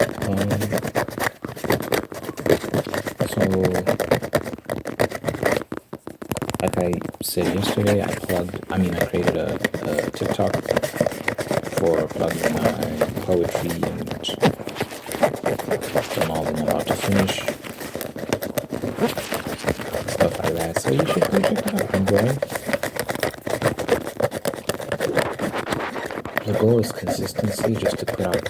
Um, so, like I said yesterday, I created a TikTok for plugging my poetry and done all that I'm about to finish, stuff like that. So you should go check it out. Enjoy. The goal is consistency, just to put out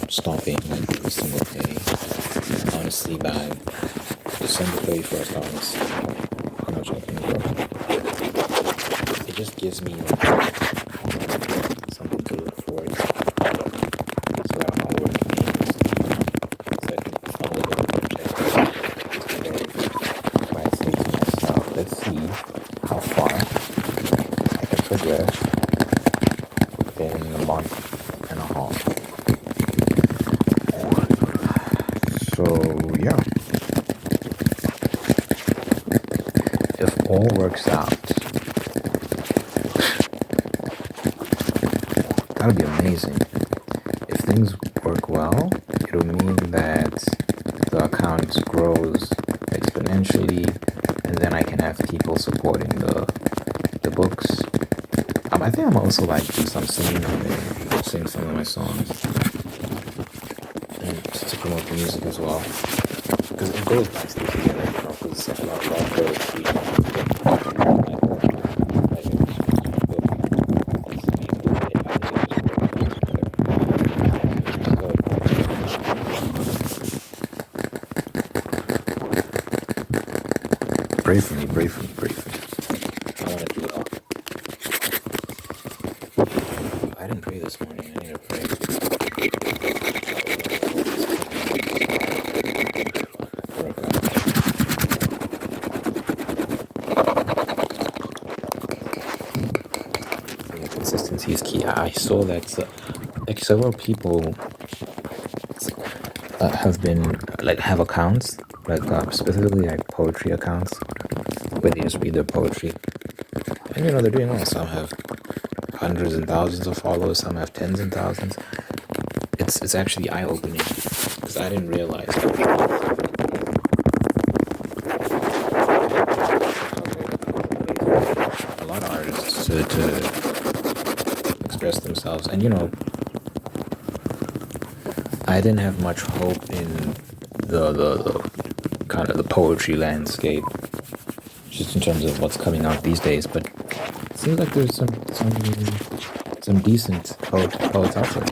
stopping every single day. Honestly, by December 31st, honestly, how much I can grow. It just gives me something to look forward to. So that I'm not working so I can follow the project today. I say to myself, let's see how far I can progress within a month and a half. So yeah, if all works out, that'll be amazing. If things work well, it'll mean that the account grows exponentially, and then I can have people supporting the books. I think I'm also like do some singing on there, sing some of my songs, and just to promote the music as well. Because it goes nicely together, you know, because it's a lot of poetry. Pray for me, pray for me, pray for me. I want to do it all. I didn't pray this morning, I need to pray. Consistency is key. I saw that like several people have accounts specifically like poetry accounts where they just read their poetry, and they're doing well. Some have hundreds and thousands of followers, some have tens and thousands. It's actually eye-opening because I didn't realize a lot of artists to express themselves. And I didn't have much hope in the kind of the poetry landscape, just in terms of what's coming out these days. But it seems like there's some decent poets out there.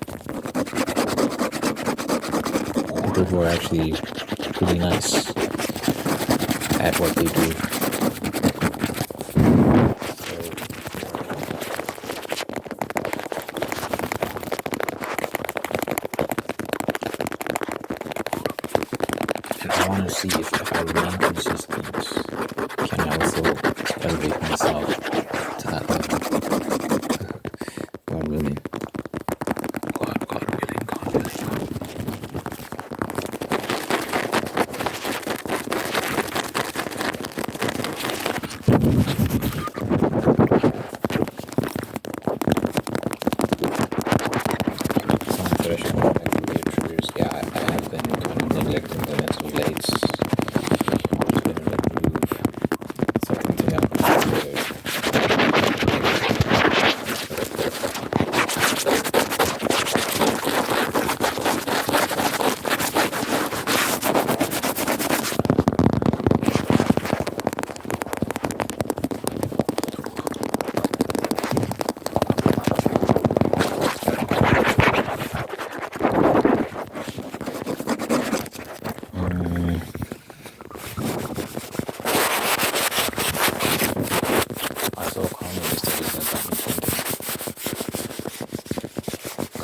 People who are actually really nice at what they do. I want to see if I remain consistent, can I also elevate myself to that level? God willing. God willing, God willing. Some threshold triggers. Yeah, I have been kind of neglecting them as of late. Just gonna remove something to help.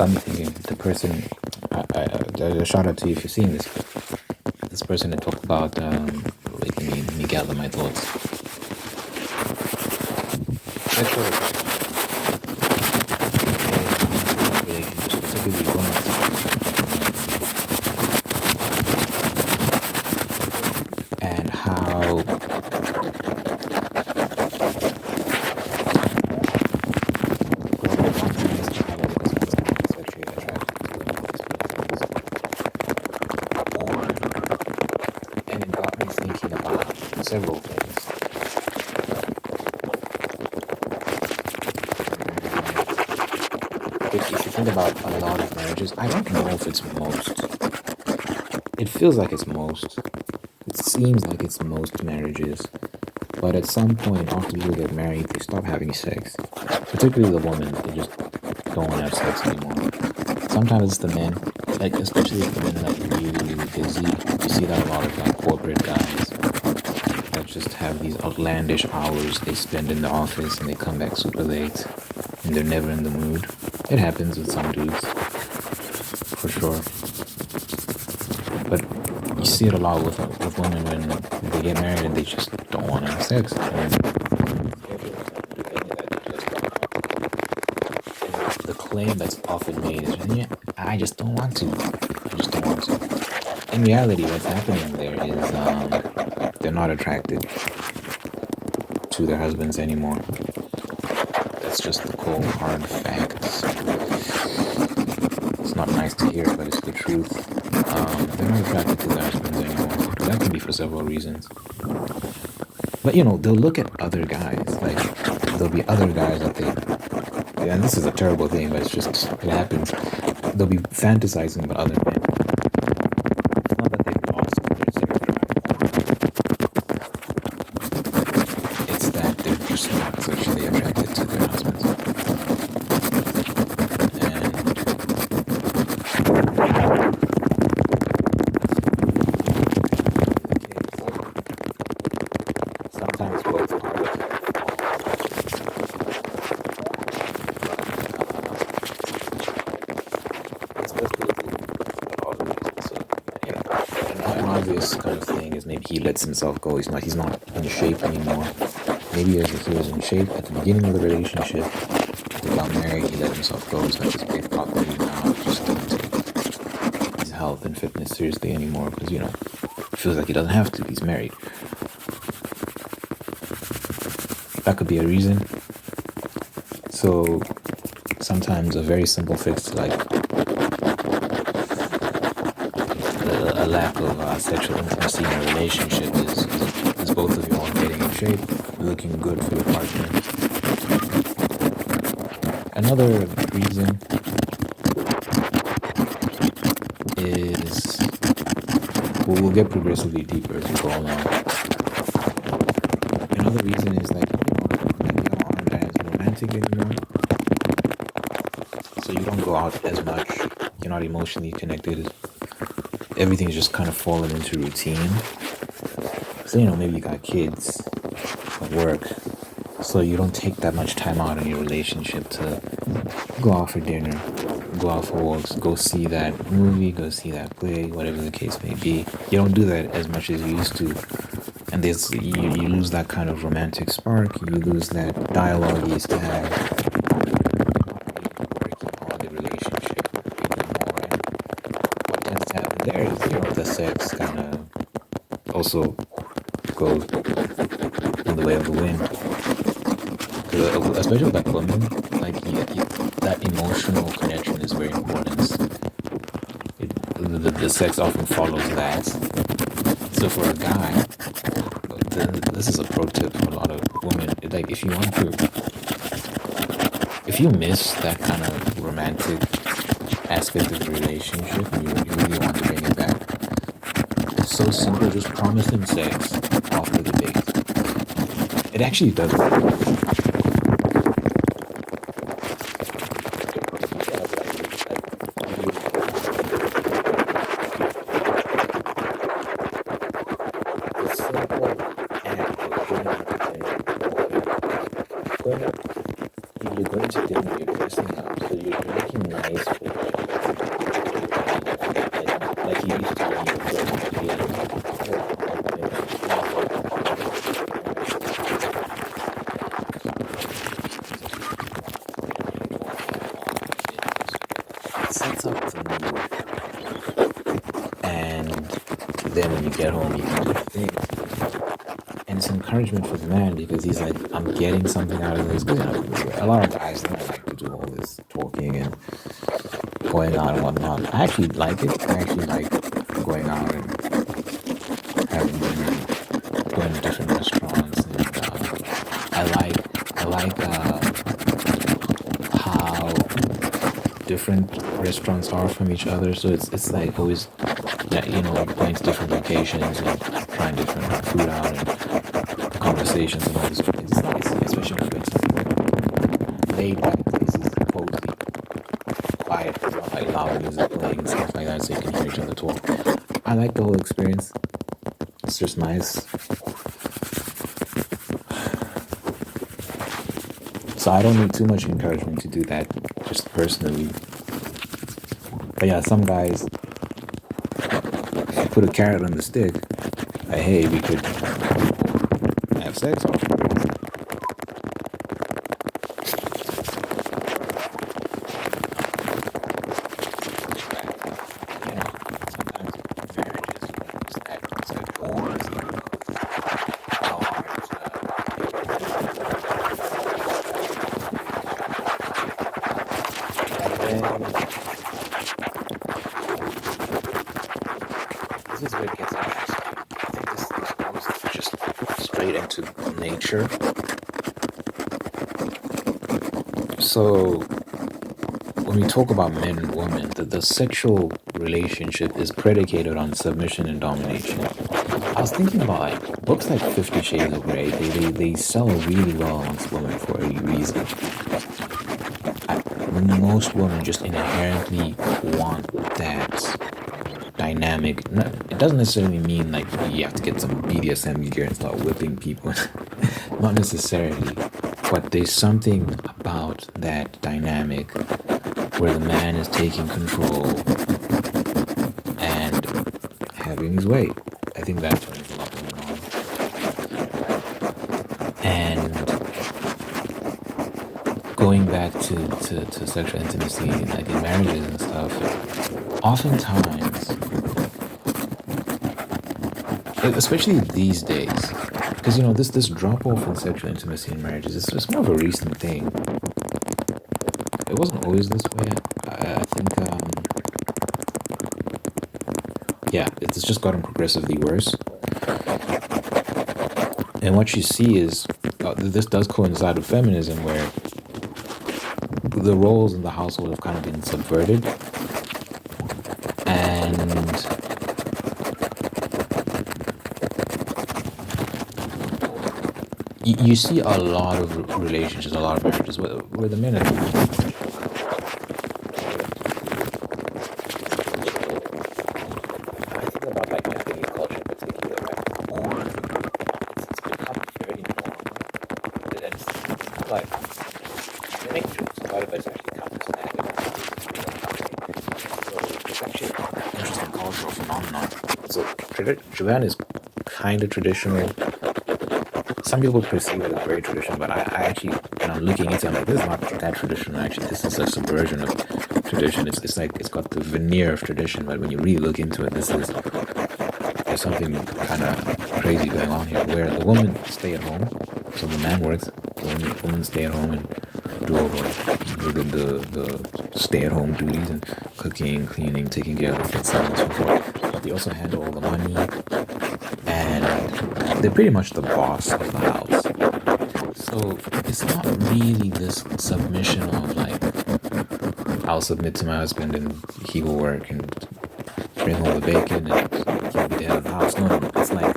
got me thinking. The person, a shout out to you if you're seeing this. This person had talked about, wait, let me gather my thoughts. Sexual relationships, specifically romance, and how several things. If you think about a lot of marriages, I don't know if it's most. It feels like it's most. It seems like it's most marriages. But at some point, after people get married, they stop having sex. Particularly the women, they just don't want to have sex anymore. Sometimes it's the men, like especially if the men are like really busy. You see that a lot of like corporate guys that just have these outlandish hours they spend in the office and they come back super late and they're never in the mood. It happens with some dudes, for sure. But you see it a lot with women when they get married and they just don't want to have sex. And the claim that's often made is, yeah, I just don't want to. I just don't want to. In reality, what's happening there is they're not attracted to their husbands anymore. That's just the cold, hard facts. It's not nice to hear, but it's the truth. They're not attracted to their husbands anymore. That can be for several reasons. But, they'll look at other guys. Like, there'll be other guys that and this is a terrible thing, but it happens. They'll be fantasizing about other men. It's not that they've lost their sex drive. It's that they're just not sexually attracted to their husbands. Sometimes both are. An obvious kind of thing is maybe he lets himself go. He's not in shape anymore. Maybe he was in shape at the beginning of the relationship. They got married, he let himself go. He's like this big property now. Just doesn't take his health and fitness seriously anymore because, he feels like he doesn't have to. He's married. That could be a reason. So sometimes a very simple fix to like a lack of sexual intimacy in a relationship is both of you all getting in shape, looking good for your partner. Another reason is we'll get progressively deeper as we go along. Another reason is like you aren't as romantic anymore, so you don't go out as much. You're not emotionally connected. Everything's just kind of fallen into routine. So maybe you got kids at work, so you don't take that much time out in your relationship to go out for dinner, go out for walks, go see that movie, go see that play, whatever the case may be. You don't do that as much as you used to. And you lose that kind of romantic spark. You lose that dialogue you used to have. Working on the relationship even more. And what tends to happen there is, the sex kind of also goes in the way of the wind. Especially with like women, like that emotional connection is very important. The sex often follows that. So for a guy, this is a pro tip for a lot of women. Like if you miss that kind of romantic aspect of the relationship and you really want to bring it back, it's so simple. Just promise him sex after the date. It actually does work. You're going to dinner, you're dressing up, so you're looking nice for then when you get home, you can do things. And it's encouragement for the man because he's like, I'm getting something out of this. Because a lot of guys don't like to do all this talking and going out and whatnot. I actually like it. I actually like going out and having dinner, going to different restaurants, and I like how different restaurants are from each other. So it's like always, going to different locations and trying different food out and conversations and all these things. It's nice, especially when you're going to laid back places, cozy, quiet, like loud music playing and stuff like that, so you can hear each other talk. I like the whole experience. It's just nice. So I don't need too much encouragement to do that, just personally. But yeah, some guys, if you put a carrot on the stick, like, hey, we could have sex afterwards. Sometimes marriages, it's like wars, this is where it gets interesting. I think this goes just straight into nature. So when we talk about men and women, the sexual relationship is predicated on submission and domination. I was thinking about like books like 50 Shades of Grey. They sell really well amongst women for a reason. Most women just inherently want that dynamic. It doesn't necessarily mean like you have to get some BDSM gear and start whipping people. Not necessarily. But there's something about that dynamic where the man is taking control and having his way. I think that turns a lot going on. And going back to sexual intimacy, like in marriages and stuff, oftentimes, especially these days, because this drop off in sexual intimacy in marriages is just more of a recent thing. It wasn't always this way. I think, it's just gotten progressively worse. And what you see is, this does coincide with feminism, where the roles in the household have kind of been subverted. And you see a lot of relationships, a lot of marriages where the men are Japan is kind of traditional. Some people perceive it as very traditional, but I actually, when I'm looking into it, I'm like, this is not that traditional. Actually, this is a subversion of tradition. It's like it's got the veneer of tradition, but when you really look into it, there's something kind of crazy going on here, where the woman stay at home, so the man works, the woman stay at home and do all the stay-at-home duties and cooking, cleaning, taking care of the kids, so on and so forth. But they also handle all the money, and they're pretty much the boss of the house. So it's not really this submission of like, I'll submit to my husband and he will work and bring home the bacon and he'll be the head of the house. No. It's like,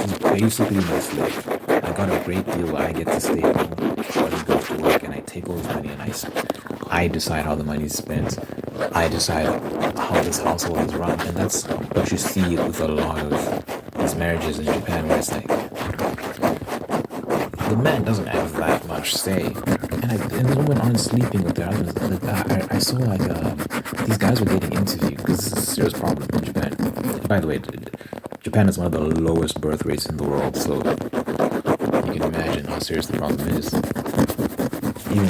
he's basically my slave. I got a great deal where I get to stay at home while he goes to work, and I take all his money and I decide how the money is spent. I decide how this household is run, and that's what you see with a lot of these marriages in Japan, where it's like the man doesn't have that much say, and the women aren't sleeping with their husbands. I saw like these guys were getting interviewed because it's a serious problem in Japan. By the way, Japan is one of the lowest birth rates in the world, so you can imagine how serious the problem is. Even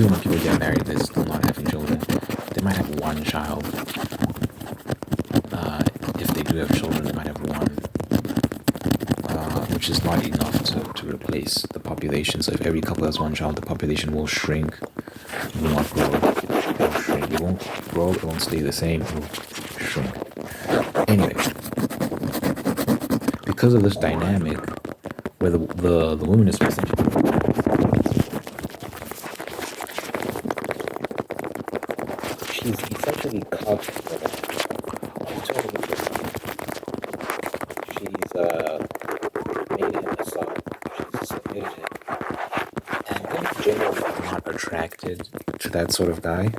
when people get married, they're still not having children. They might have one child. If they do have children, not enough to replace the population. So if every couple has one child, the population will shrink. It will not grow. It will shrink. It won't grow. It won't stay the same. It will shrink. Anyway, because of this dynamic, where the woman is essentially she's essentially cut. She's made him a son. She's submitted him. And women generally are not attracted to that sort of guy.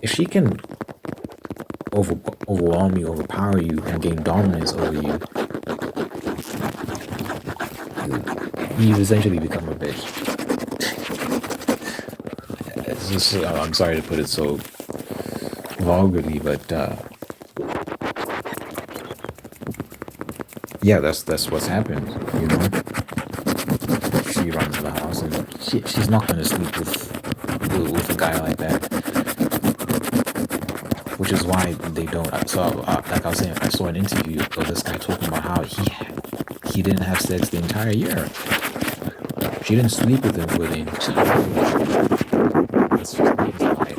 If she can overwhelm you, overpower you, and gain dominance over you, you essentially become a bitch. I'm sorry to put it so vulgarly, but yeah, that's what's happened. You know, she runs the house, and she's not gonna sleep with a guy like that. Which is why they don't. So, like I was saying, I saw an interview of this guy talking about how he didn't have sex the entire year. She didn't sleep with him for the entire year. It's just things like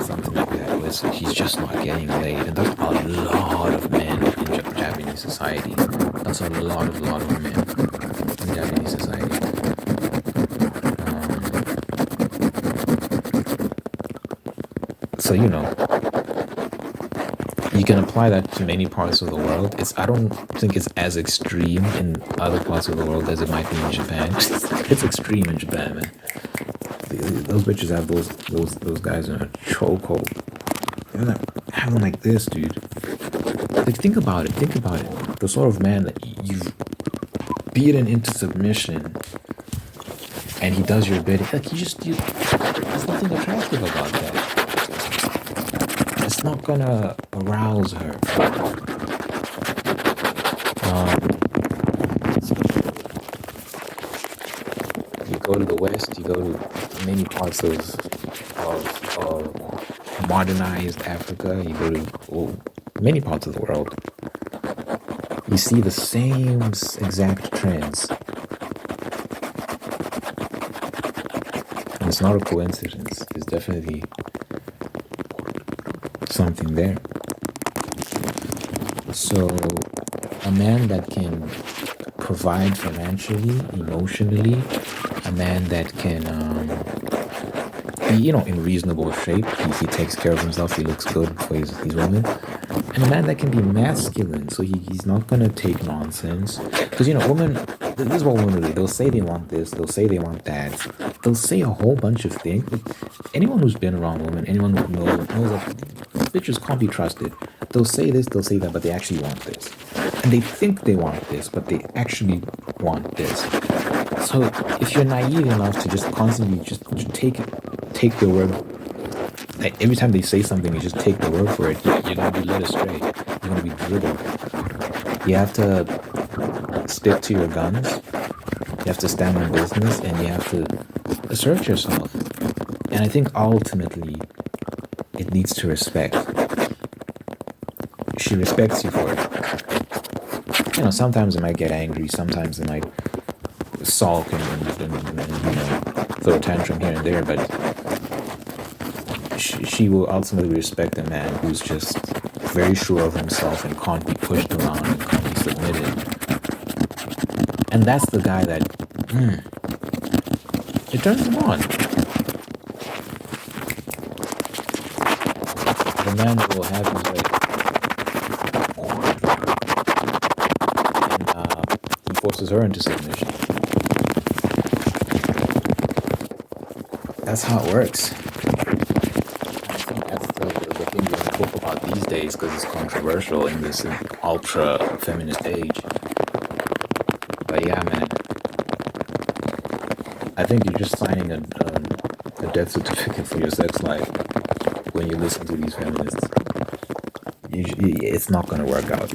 something like that. Where he's just not getting laid, and that's a lot of men in Japanese society. That's a lot of men in Japanese society. So, you know, you can apply that to many parts of the world. I don't think it's as extreme in other parts of the world as it might be in Japan. It's extreme in Japan, man. Those bitches have those guys in a chokehold. They're not having like this, dude. Like, think about it. The sort of man that you've beaten into submission, and he does your bidding. Like, there's nothing attractive about that. It's not gonna arouse her. You go to the West, you go to many parts of modernized Africa, you go to many parts of the world. You see the same exact trends. And it's not a coincidence. There's definitely something there. So a man that can provide financially, emotionally, a man that can be, in reasonable shape. He takes care of himself. He looks good for his women. And a man that can be masculine, so he's not gonna take nonsense. Because women, this is what women do. They'll say they want this. They'll say they want that. They'll say a whole bunch of things. Anyone who's been around women, anyone who knows that bitches can't be trusted. They'll say this, they'll say that, but they actually want this. And they think they want this, but they actually want this. So if you're naive enough to just constantly just take their word, like every time they say something, you just take their word for it, you're going to be led astray. You're going to be dribbled. You have to stick to your guns. You have to stand on business, and you have to assert yourself. And I think ultimately, it leads to respect. She respects you for it. Sometimes it might get angry. Sometimes it might sulk and throw a tantrum here and there. But she will ultimately respect a man who's just very sure of himself and can't be pushed around and can't be submitted. And that's the guy that it turns him on. The man that will have his way. And he forces her into submission. That's how it works. I think that's the thing we don't talk about these days because it's controversial in this ultra feminist age. But yeah, man, I think you're just signing a death certificate for your sex life when you listen to these feminists. It's not gonna work out.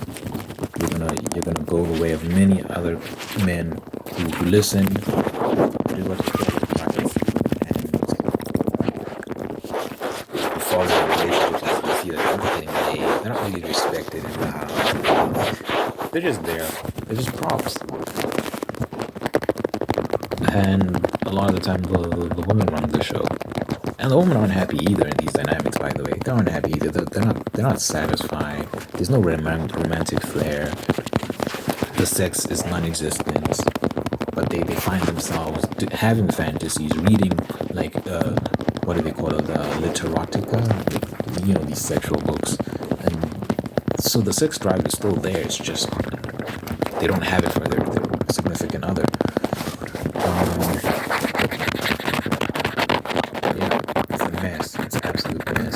You're gonna go the way of many other men who listen, do what they and follow the relationships and see that everything they're not really respected in the house. They're just there. They're just props. And a lot of the time, the women run the show. And the women aren't happy either in these dynamics, by the way. They aren't happy either. They're not satisfied. There's no romantic flair. The sex is non-existent. But they find themselves having fantasies, reading like what do they call it, literotica, these sexual books. And so the sex drive is still there. It's just they don't have it for their significant other. Yeah, it's a mess. It's an absolute mess.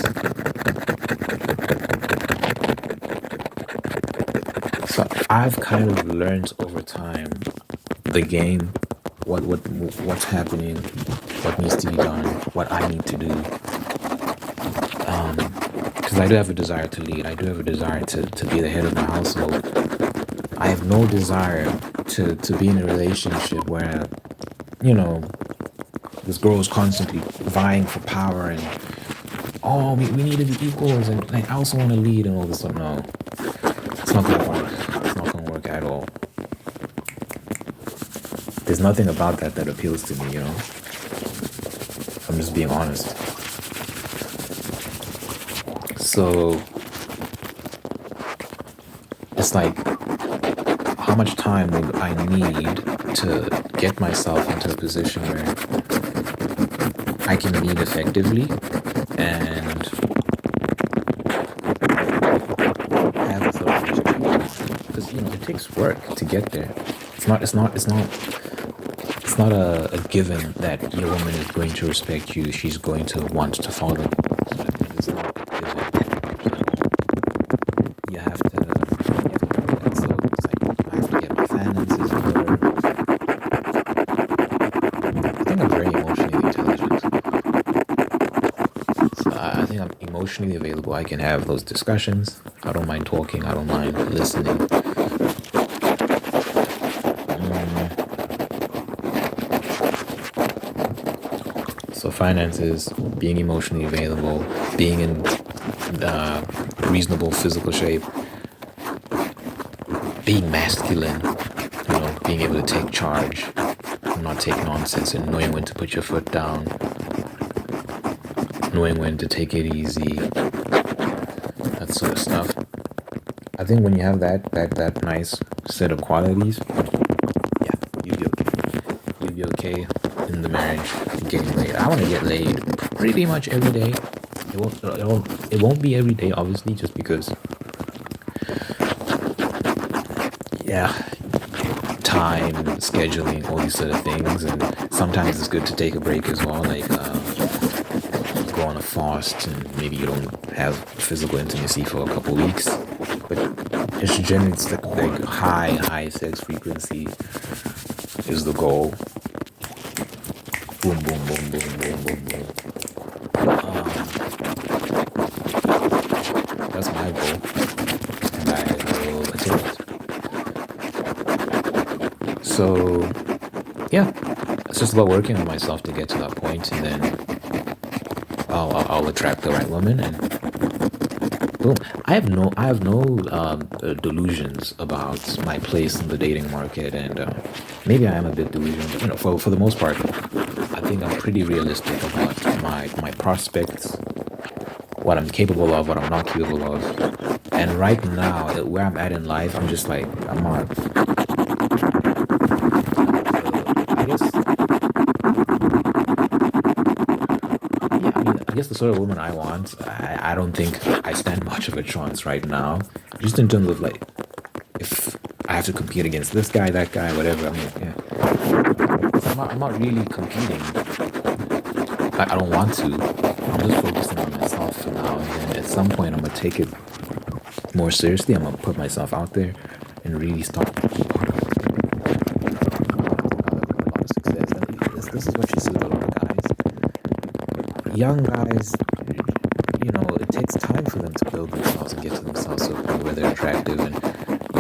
So I've kind of learned over time the game, what's happening, what needs to be done, what I need to do. Because I do have a desire to lead. I do have a desire to be the head of my household. I have no desire to be in a relationship where, this girl is constantly vying for power and, oh, we need to be equals and like, I also want to lead and all this stuff. No, it's not going to work. It's not going to work at all. There's nothing about that appeals to me, I'm just being honest. So it's like, how much time would I need to get myself into a position where I can lead effectively and have a sort of, because it takes work to get there. It's not a given that your woman is going to respect you. She's going to want to follow. It's not a given. You have to do that. So it's like I have to get my finances in order. I think I'm very emotionally intelligent. So I think I'm emotionally available. I can have those discussions. I don't mind talking. I don't mind listening. So finances, being emotionally available, being in reasonable physical shape, being masculine, being able to take charge, not take nonsense, and knowing when to put your foot down, knowing when to take it easy, that sort of stuff. I think when you have that nice set of qualities, yeah, you'll be okay. You'll be okay in the marriage, getting laid. I want to get laid pretty much every day. It won't be every day, obviously, just because, time, scheduling, all these sort of things, and sometimes it's good to take a break as well, like go on a fast, and maybe you don't have physical intimacy for a couple weeks, but it's generally like high sex frequency is the goal. Boom, boom, boom, boom, boom, boom, boom. That's my goal, and I will attain it. So, it's just about working on myself to get to that point, and then I'll attract the right woman, and boom. I have no delusions about my place in the dating market, and maybe I am a bit delusional. For the most part, I think I'm pretty realistic about my prospects, what I'm capable of, what I'm not capable of. And right now, where I'm at in life, I'm just like, I'm not. I guess the sort of woman I want, I don't think I stand much of a chance right now. Just in terms of like, if I have to compete against this guy, that guy, whatever. I'm not really competing. I don't want to. I'm just focusing on myself for now. And then at some point, I'm going to take it more seriously. I'm going to put myself out there and really start a lot of success. And this is what you see with a lot of guys. Young guys, it takes time for them to build themselves and get to themselves to a point where they're attractive. And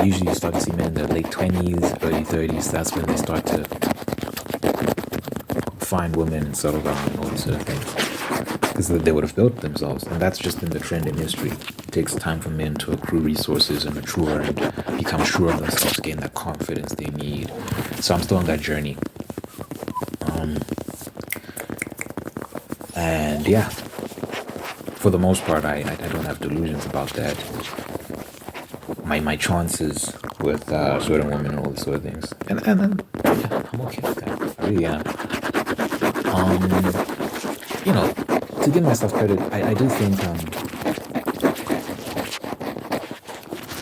usually you start to see men in their late 20s, early 30s. That's when they start to find women and settle down and all these sort of things. because they would have built themselves. And that's just been the trend in history. It takes time for men to accrue resources and mature and become sure of themselves, gain that confidence they need. So I'm still on that journey. And yeah, for the most part, I don't have delusions about that. My chances with certain women and all these sort of things, and then yeah, I'm okay with that. I really am. To give myself credit, I do think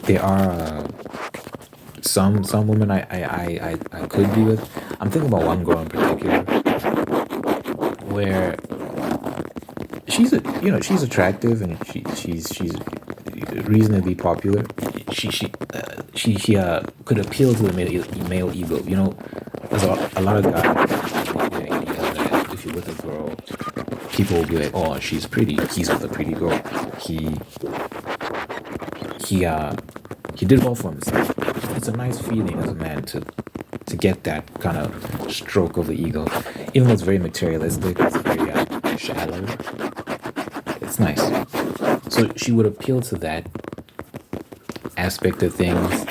there are some women I could be with. I'm thinking about one girl in particular where she's attractive and she's reasonably popular. She could appeal to the male ego. There's a lot of guys. If you're with a girl, people will be like, "Oh, she's pretty. He's with a pretty girl. He did well for himself." It's a nice feeling as a man to get that kind of stroke of the ego, even though it's very materialistic. It's very shallow. It's nice. So she would appeal to that aspect of things,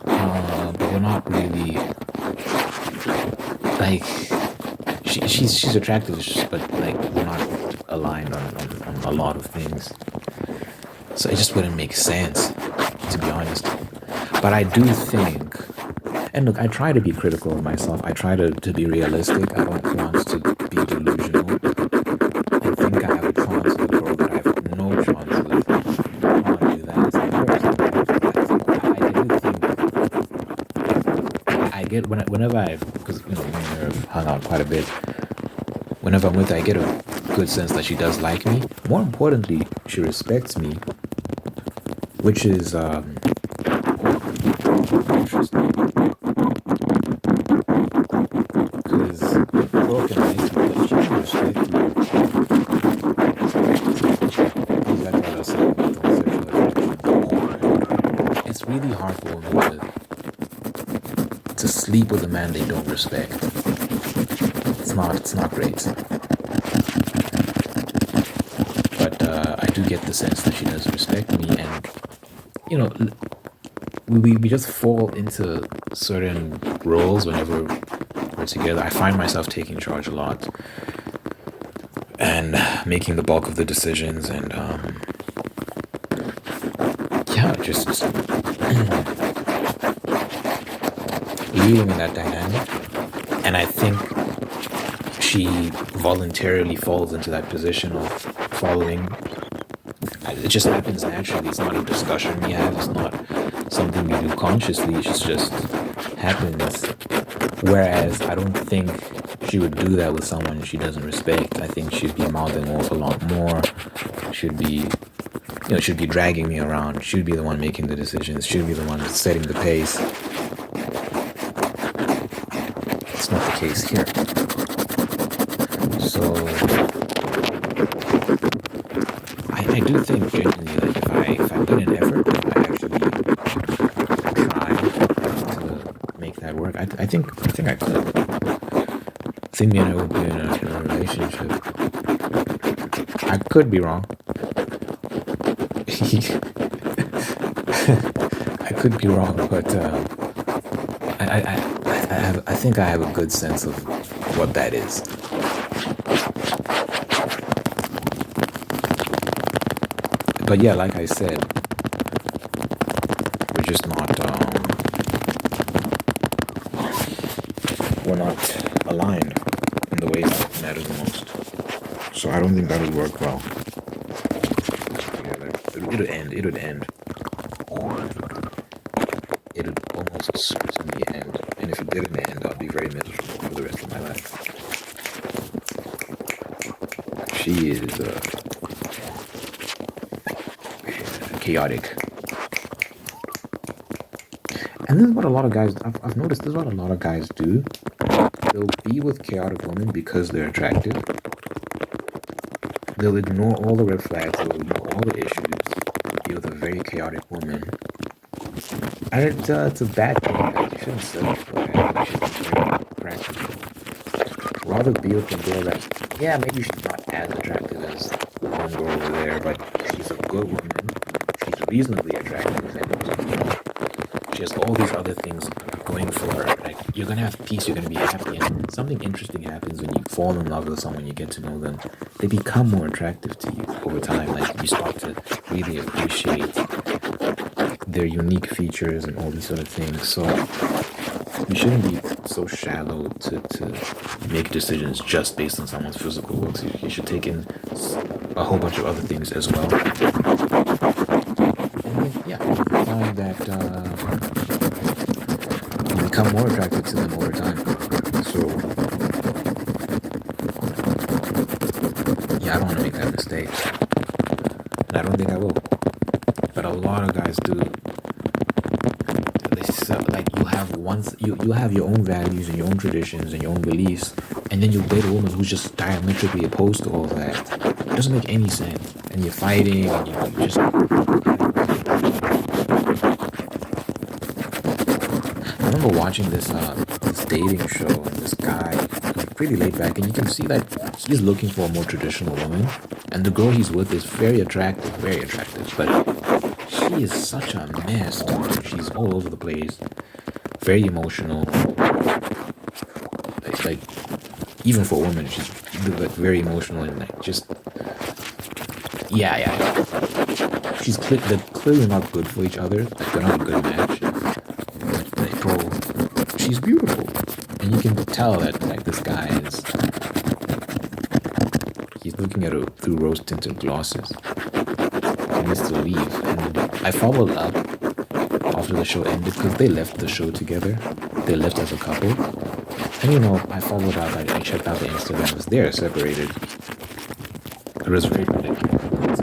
but we're not really like she's attractive, but like we're not aligned on a lot of things. So it just wouldn't make sense, to be honest. But I do think, and look, I try to be critical of myself. I try to be realistic. I don't want to be delusional. I think I have a chance with a girl that I have no chance with. I don't want to do that. I get whenever because me and her have hung out quite a bit. Whenever I'm with her, I get a good sense that she does like me. More importantly, she respects me, which is interesting. Because girl can like you, but she doesn't respect you. It's really hard for women to sleep with a man they don't respect. It's not great. But I do get the sense that she does respect me, and we just fall into certain roles whenever we're together. I find myself taking charge a lot and making the bulk of the decisions, and just leading in that dynamic. And I think she voluntarily falls into that position of following. It just happens naturally. It's not a discussion we have. It's not something we do consciously. It just happens. Whereas I don't think she would do that with someone she doesn't respect. I think she'd be mouthing off a lot more. She'd be dragging me around. She'd be the one making the decisions. She'd be the one setting the pace. It's not the case here. So I do think genuinely that if I put in effort, if I actually try to make that work, I think I could. I think me and I would be in a relationship. I could be wrong. I could be wrong, but I think I have a good sense of what that is. But yeah, like I said, we're just not aligned in the ways that matter the most. So I don't think that would work well. It would end. It would almost certainly end. And if it didn't end, I'd be very miserable for the rest of my life. She is chaotic. And this is what a lot of guys, I've noticed this is what a lot of guys do. They'll be with chaotic women because they're attractive. They'll ignore all the red flags, they'll ignore all the issues, be with a very chaotic woman. And it's a bad thing. You shouldn't settle for that. You should be very practical. rather be with a girl that, yeah, maybe she's not as attractive as the one girl over there, but she's a good woman. She's reasonably attractive, and she has all these other things going for her. Like, you're gonna have peace, you're gonna be happy, and something interesting happens when you fall in love with someone, you get to know them. They become more attractive to you over time. Like, you start to really appreciate their unique features and all these sort of things. So you shouldn't be so shallow to make decisions just based on someone's physical looks. You should take in a whole bunch of other things as well. And then, yeah, you find that you become more attracted to them over time. So, yeah, I don't want to make that mistake. And I don't think I will. But a lot of guys do. Like, you'll have your own values and your own traditions and your own beliefs, and then you'll date a woman who's just diametrically opposed to all that. It doesn't make any sense. And you're fighting, and you just. I remember watching this dating show, and this guy was pretty laid back, and you can see that he's looking for a more traditional woman, and the girl he's with is very attractive, but she is such a mess, dude. She's all over the place, very emotional. Like even for a woman, she's like very emotional and like just yeah. They're clearly not good for each other. Like, they're not a good match. But like, bro, she's beautiful, and you can tell that like this guy he's looking at her through rose-tinted glasses. He needs to leave, and I followed up after the show ended because they left the show together. They left as a couple, and I followed up. I checked out the Instagrams. They're separated. It was very ridiculous.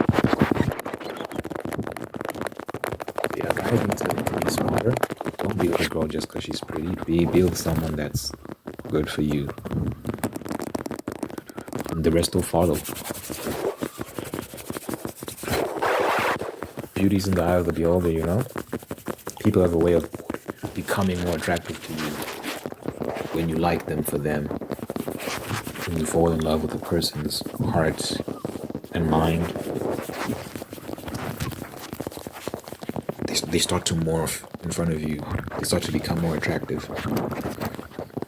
Yeah, guys need to be smarter. Don't be with a girl just because she's pretty. Be with someone that's good for you, and the rest will follow. Beauty's in the eye of the beholder, People have a way of becoming more attractive to you when you like them for them. When you fall in love with a person's heart and mind, they start to morph in front of you. They start to become more attractive.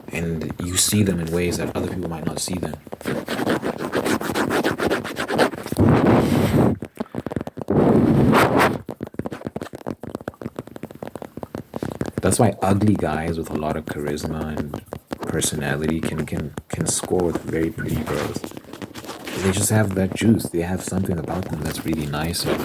And you see them in ways that other people might not see them. That's why ugly guys with a lot of charisma and personality can score with very pretty girls. They just have that juice. They have something about them that's really nice or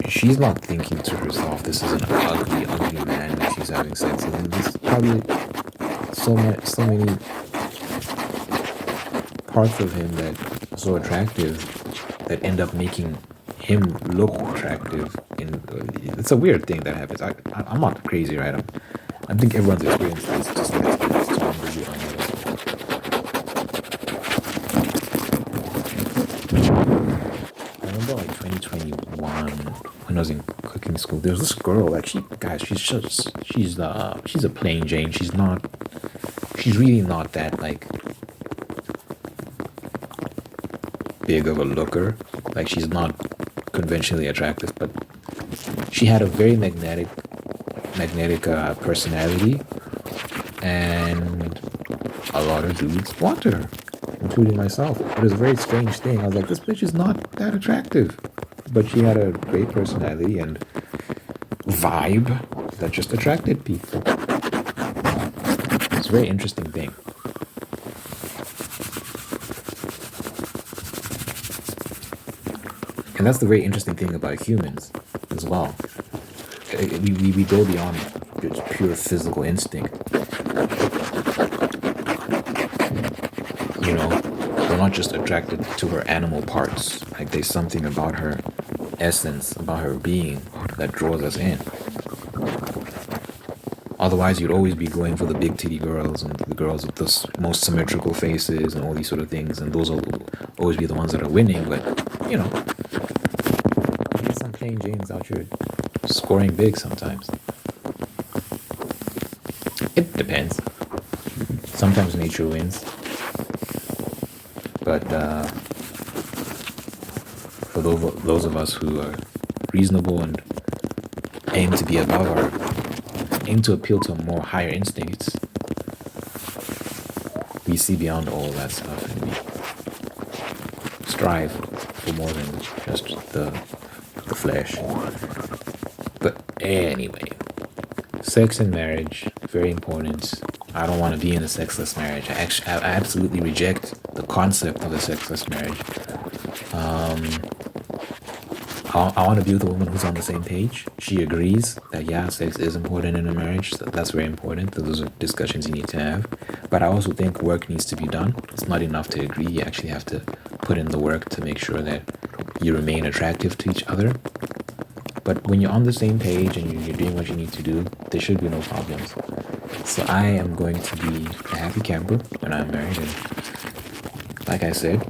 she's not thinking to herself, this is an ugly man that she's having sex with. And there's probably so many parts of him that are so attractive that end up making him look attractive. It's a weird thing that happens. I'm not crazy, right? I think everyone's experienced this. Just like it's really unreal. I remember like 2021 when I was in cooking school. There was this girl. Like she's a plain Jane. She's really not that like big of a looker. Like, she's not conventionally attractive, but she had a very magnetic personality, and a lot of dudes wanted her, including myself. It was a very strange thing. I was like, this bitch is not that attractive, but she had a great personality and vibe that just attracted people. It's a very interesting thing. And that's the very interesting thing about humans as well. We go beyond just pure physical instinct. We're not just attracted to her animal parts. Like, there's something about her essence, about her being that draws us in. Otherwise, you'd always be going for the big titty girls and the girls with the most symmetrical faces and all these sort of things, and those will always be the ones that are winning. But there's some plain Janes out here scoring big sometimes. It depends. Sometimes nature wins, but for those of us who are reasonable and aim to be above our, aim to appeal to more higher instincts, we see beyond all that stuff and we strive for more than just the flesh. But anyway, sex and marriage, very important. I don't want to be in a sexless marriage. I absolutely reject the concept of a sexless marriage. I want to be with a woman who's on the same page. She agrees that, yeah, sex is important in a marriage. So that's very important. Those are discussions you need to have. But I also think work needs to be done. It's not enough to agree. You actually have to put in the work to make sure that you remain attractive to each other. But when you're on the same page and you're doing what you need to do, there should be no problems. So I am going to be a happy camper when I'm married. And like I said,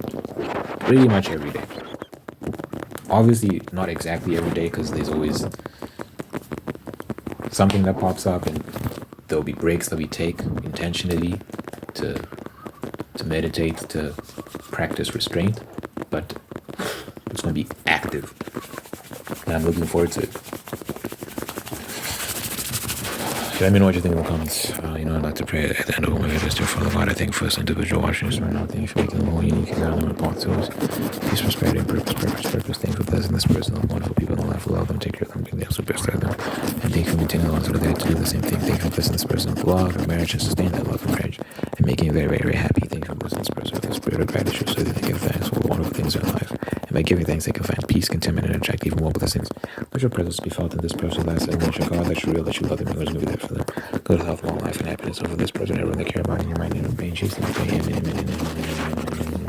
pretty much every day. Obviously, not exactly every day, because there's always something that pops up, and there'll be breaks that we take intentionally to meditate, to practice restraint. But it's going to be active, and I'm looking forward to it. Let me know what you think in the comments. I'd like to pray at the end of all my videos. Dear Father God, I thank you for this individual watching this right now. Thank you for making them all unique and guiding them apart to us. Peace, prosperity, and purpose. Thank you for blessing this person with wonderful people in their life. Allow them to take care of them, being the absolute best of them. And thank you for maintaining the ones that are there to do the same thing. Thank you for blessing this person with love and marriage and sustaining that love and marriage and making you very, very, very happy. Thank you for blessing this person with the spirit of gratitude so that they give thanks for the wonderful things in life. And by giving thanks, they can find peace, contentment, and attract even more blessings. Let your presence be felt in this person's life. And let your God that you're real, that you love them, and going to be there for them. Good health, long life, and happiness over this person and everyone they care about in your mind and your brain. Jesus, amen, amen, amen, amen, amen, amen.